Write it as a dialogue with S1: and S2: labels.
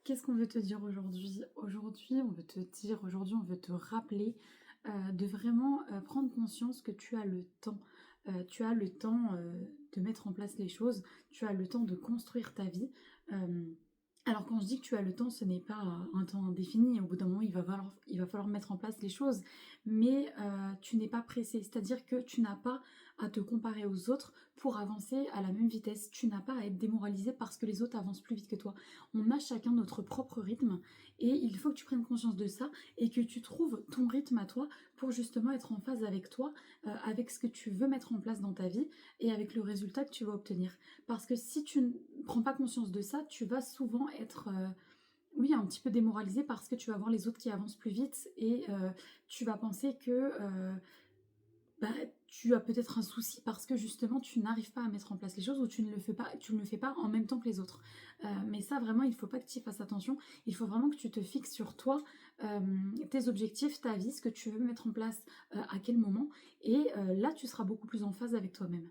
S1: Qu'est-ce qu'on veut te dire aujourd'hui? Aujourd'hui, on veut te rappeler, de vraiment, prendre conscience que tu as le temps. Tu as le temps, de mettre en place les choses, tu as le temps de construire ta vie. Hem, alors quand je dis que tu as le temps, ce n'est pas, un temps indéfini. Au bout d'un moment, il va falloir mettre en place les choses, mais tu n'es pas pressé. C'est-à-dire que tu n'as pas à te comparer aux autres pour avancer à la même vitesse. Tu n'as pas à être démoralisé parce que les autres avancent plus vite que toi. On a chacun notre propre rythme et il faut que tu prennes conscience de ça et que tu trouves ton rythme à toi pour justement être en phase avec toi, avec ce que tu veux mettre en place dans ta vie et avec le résultat que tu vas obtenir. Parce que si tu ne prends pas conscience de ça, tu vas souvent être, oui, un petit peu démoralisé parce que tu vas voir les autres qui avancent plus vite et tu vas penser que, bah, tu as peut-être un souci parce que justement tu n'arrives pas à mettre en place les choses ou tu ne le fais pas en même temps que les autres. Mais ça vraiment il faut pas que tu y fasses attention. Il faut vraiment que tu te fixes sur toi, tes objectifs, ta vie, ce que tu veux mettre en place, à quel moment et là tu seras beaucoup plus en phase avec toi-même.